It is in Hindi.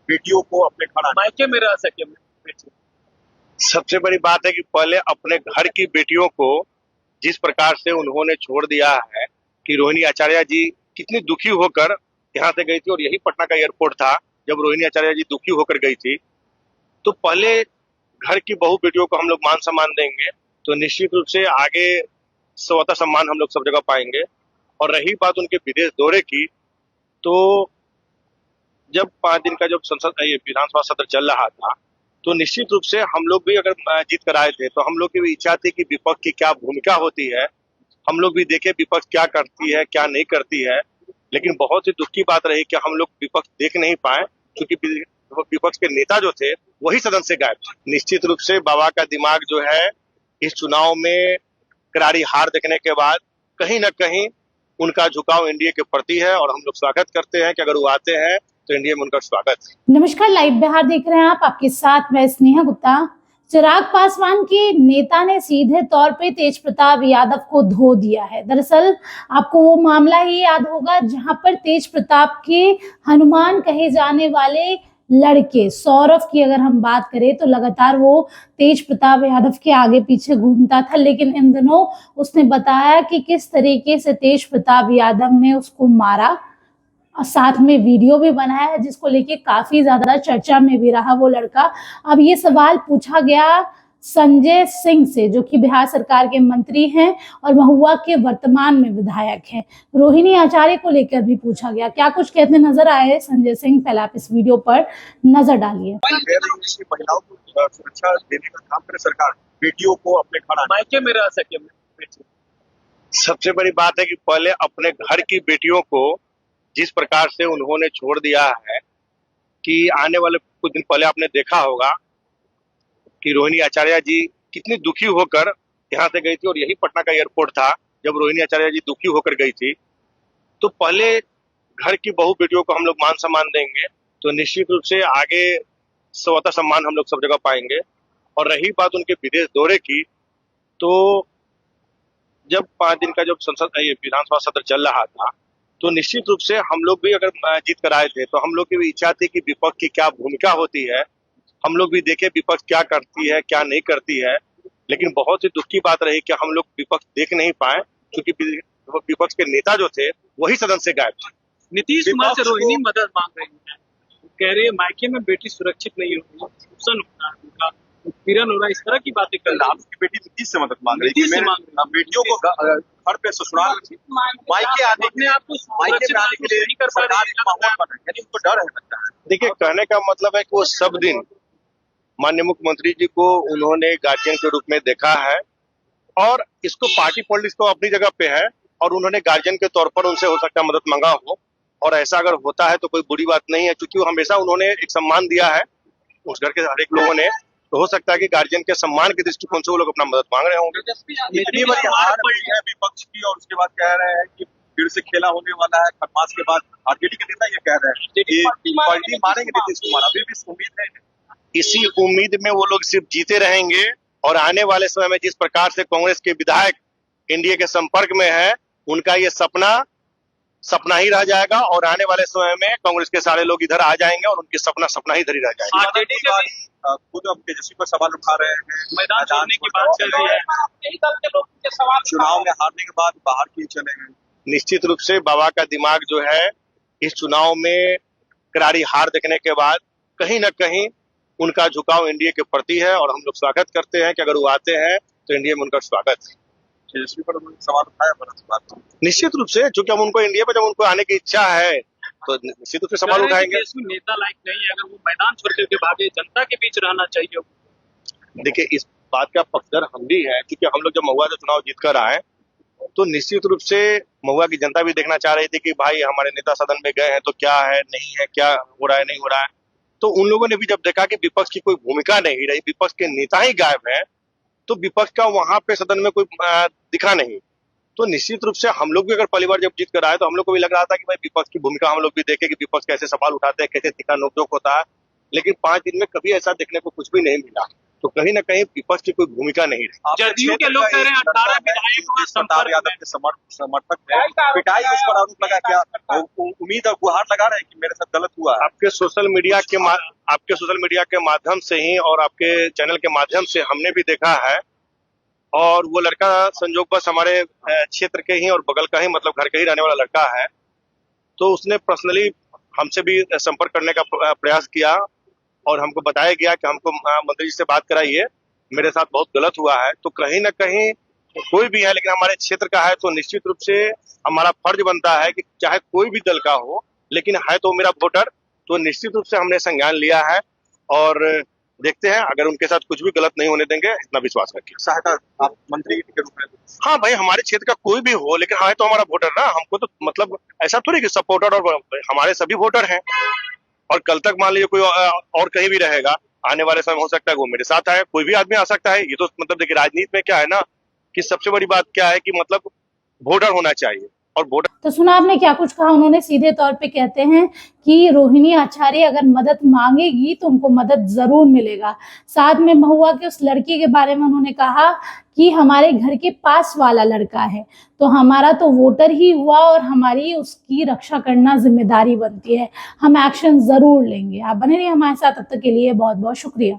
बेटियों को अपने घर मायके में रह सके बेटी। सबसे बड़ी बात है कि पहले अपने घर की बेटियों को जिस प्रकार से उन्होंने छोड़ दिया है कि रोहिणी आचार्य जी कितनी दुखी होकर यहाँ से गई थी, और यही पटना का एयरपोर्ट था जब रोहिणी आचार्य जी दुखी होकर गई थी। तो पहले घर की बहू बेटियों को हम लोग मान सम्मान देंगे तो निश्चित रूप से आगे स्वतः सम्मान हम लोग सब जगह पाएंगे। और रही बात उनके विदेश दौरे की, तो जब 5 दिन का जब संसद ये विधानसभा सत्र चल रहा था तो निश्चित रूप से हम लोग भी अगर जीत कर आए थे तो हम लोग की भी इच्छा थी कि विपक्ष की क्या भूमिका होती है, हम लोग भी देखे विपक्ष क्या करती है क्या नहीं करती है। लेकिन बहुत ही दुख की बात रही कि हम लोग विपक्ष देख नहीं पाए, क्योंकि विपक्ष के नेता जो थे वही सदन से गायब थे। निश्चित रूप से बाबा का दिमाग जो है इस चुनाव में करारी हार देखने के बाद कहीं ना कहीं उनका झुकाव एनडीए के प्रति है, और हम लोग स्वागत करते हैं कि अगर वो आते हैं तो एनडीए में उनका स्वागत है। नमस्कार, लाइव बिहार देख रहे हैं आप, आपके साथ मैं स्नेहा गुप्ता। चिराग पासवान के नेता ने सीधे तौर पे तेज प्रताप यादव को धो दिया है। दरअसल आपको वो मामला ही याद होगा जहां पर तेज प्रताप के हनुमान कहे जाने वाले लड़के सौरभ की अगर हम बात करें तो लगातार वो तेज प्रताप यादव के आगे पीछे घूमता था, लेकिन इन दिनों उसने बताया कि किस तरीके से तेज प्रताप यादव ने उसको मारा और साथ में वीडियो भी बनाया है, जिसको लेके काफी ज्यादा चर्चा में भी रहा वो लड़का। अब ये सवाल पूछा गया संजय सिंह से, जो कि बिहार सरकार के मंत्री हैं और महुआ के वर्तमान में विधायक हैं। रोहिणी आचार्य को लेकर भी पूछा गया, क्या कुछ कहते नजर आए संजय सिंह, पहले आप इस वीडियो पर नजर डालिए। महिलाओं को सुरक्षा देने का काम करे सरकार, बेटियों को अपने घर मायके में रह सके बेटी। सबसे बड़ी बात है कि पहले अपने घर की बेटियों को जिस प्रकार से उन्होंने छोड़ दिया है कि आने वाले कुछ दिन पहले आपने देखा होगा कि रोहिणी आचार्य जी कितनी दुखी होकर यहाँ से गई थी, और यही पटना का एयरपोर्ट था जब रोहिणी आचार्य जी दुखी होकर गई थी। तो पहले घर की बहू बेटियों को हम लोग मान सम्मान देंगे तो निश्चित रूप से आगे स्वतः सम्मान हम लोग सब जगह पाएंगे। और रही बात उनके विदेश दौरे की, तो जब 5 दिन का जब संसद ये विधानसभा सत्र चल रहा था तो निश्चित रूप से हम लोग भी अगर जीत कर आए थे तो हम लोग की भी इच्छा थी कि विपक्ष की क्या भूमिका होती है, हम लोग भी देखे विपक्ष क्या करती है क्या नहीं करती है। लेकिन बहुत ही दुख की बात रही कि हम लोग विपक्ष देख नहीं पाए, क्योंकि विपक्ष के नेता जो थे वही सदन से गायब थे। नीतीश कुमार से रोहिणी मदद मांग रही है, कह रहे हैं मायके में बेटी सुरक्षित नहीं होगी, शोषण होता है उनका, उत्पीड़न हो रहा है, इस तरह की बातें कर रही है। आपकी बेटी नीतीश से मदद मांग रही है, बेटियों को घर पे ससुराल मायके आने के लिए सरकार एक माहौल बना, यानी उनको डर है लगता है। देखिए, कहने का मतलब है कि वो सब दिन माननीय मुख्यमंत्री जी को उन्होंने गार्जियन के रूप में देखा है, और इसको पार्टी पॉलिटिक्स तो अपनी जगह पे है, और उन्होंने गार्जियन के तौर पर उनसे हो सकता है मदद मांगा हो, और ऐसा अगर होता है तो कोई बुरी बात नहीं है, क्योंकि हमेशा उन्होंने एक सम्मान दिया है उस घर के हर एक लोगों ने। तो हो सकता है कि गार्जियन के सम्मान के दृष्टिकोण से वो लोग अपना मदद मांग रहे होंगे। इतनी बड़ी हार पड़ी है विपक्ष की, और उसके बाद कह रहे हैं कि फिर से खेला होने वाला है खरमास के बाद। आरजेडी के नेता ये कह रहे हैं कि पार्टी मारेंगे नीतीश कुमार, अभी भी उम्मीद है। इसी उम्मीद में वो लोग सिर्फ जीते रहेंगे, और आने वाले समय में जिस प्रकार से कांग्रेस के विधायक एनडीए के संपर्क में है, उनका ये सपना ही रह जाएगा, और आने वाले समय में कांग्रेस के सारे लोग इधर आ जाएंगे और उनकी सपना ही इधर ही रह जाएगा। आरजेडी के खुद अब तेजस्वी पर सवाल उठा रहे हैं, मैदान छोड़ने की बात चल रही है, चुनाव में हारने के बाद बाहर क्यों चले गए। निश्चित रूप से बाबा का दिमाग जो है इस चुनाव में करारी हार देखने के बाद कहीं ना कहीं उनका झुकाव एनडीए के प्रति है, और हम लोग स्वागत करते हैं कि अगर वो आते हैं तो एनडीए में उनका स्वागत है। तेजस्वी पर सवाल उठाया निश्चित रूप से, चूंकि हम उनको एनडीए में जब उनको आने की इच्छा है तो निश्चित रूप से सवाल उठाएंगे। नेता लायक नहीं है, अगर वो मैदान छोड़ करके भागे, जनता के बीच रहना चाहिए। देखिए, इस बात का पक्षधर हम भी है, क्योंकि हम लोग जब महुआ से चुनाव जीत कर आए तो निश्चित रूप से महुआ की जनता भी देखना चाह रही थी कि भाई हमारे नेता सदन में गए हैं तो क्या है नहीं है, क्या हो रहा है नहीं हो रहा है। तो उन लोगों ने भी जब देखा कि विपक्ष की कोई भूमिका नहीं रही, विपक्ष के नेता ही गायब है, तो विपक्ष का वहां पे सदन में कोई दिखा नहीं। तो निश्चित रूप से हम लोग भी अगर पहली बार जब जीत कर आए तो हम लोग को भी लग रहा था कि भाई विपक्ष की भूमिका हम लोग भी देखें कि विपक्ष कैसे सवाल उठाते हैं, कैसे तीखा नोकझोंक होता है। लेकिन 5 दिन में कभी ऐसा देखने को कुछ भी नहीं मिला। तो कहीं ना कहीं विपक्ष की कोई भूमिका नहीं रही। आपके जदयू के क्षेत्र लोग का कह रहे हैं एक 18 लड़का है विधायक जो का प्रताप संपर्क यादव में। के समर्थक है, पिटाई उस पर आरोप लगा, क्या उम्मीद और गुहार लगा रहे हैं कि मेरे साथ गलत हुआ है? आपके सोशल मीडिया के माध्यम से ही और आपके चैनल के माध्यम से हमने भी देखा है, और वो लड़का संजोगवश हमारे क्षेत्र के ही और बगल का ही, मतलब घर के ही रहने वाला लड़का है। तो उसने पर्सनली हमसे भी संपर्क करने का प्रयास किया और हमको बताया गया कि हमको मंत्री जी से बात कराइए, मेरे साथ बहुत गलत हुआ है। तो कहीं ना कहीं कोई भी है, लेकिन हमारे क्षेत्र का है, तो निश्चित रूप से हमारा फर्ज बनता है कि चाहे कोई भी दल का हो, लेकिन है तो मेरा वोटर, तो निश्चित रूप से हमने संज्ञान लिया है और देखते हैं, अगर उनके साथ कुछ भी गलत नहीं होने देंगे, इतना विश्वास रखिए। सहायता आप मंत्री के रूप में? हाँ भाई, हमारे क्षेत्र का कोई भी हो, लेकिन है तो हमारा वोटर ना। हमको तो मतलब ऐसा थोड़ी कि सपोर्टर, और हमारे सभी वोटर हैं। और कल तक मान लीजिए कोई और कहीं भी रहेगा, आने वाले समय हो सकता है वो मेरे साथ आए, कोई भी आदमी आ सकता है। ये तो मतलब देखिए, राजनीति में क्या है ना कि सबसे बड़ी बात क्या है कि मतलब वोटर होना चाहिए, और वोटर। तो सुना आपने क्या कुछ कहा। उन्होंने सीधे तौर पे कहते हैं कि रोहिणी आचार्य अगर मदद मांगेगी तो उनको मदद जरूर मिलेगा। साथ में महुआ के उस लड़की के बारे में उन्होंने कहा कि हमारे घर के पास वाला लड़का है, तो हमारा तो वोटर ही हुआ और हमारी उसकी रक्षा करना जिम्मेदारी बनती है, हम एक्शन जरूर लेंगे। आप बने रहिए हमारे साथ, तब तक के लिए बहुत बहुत शुक्रिया।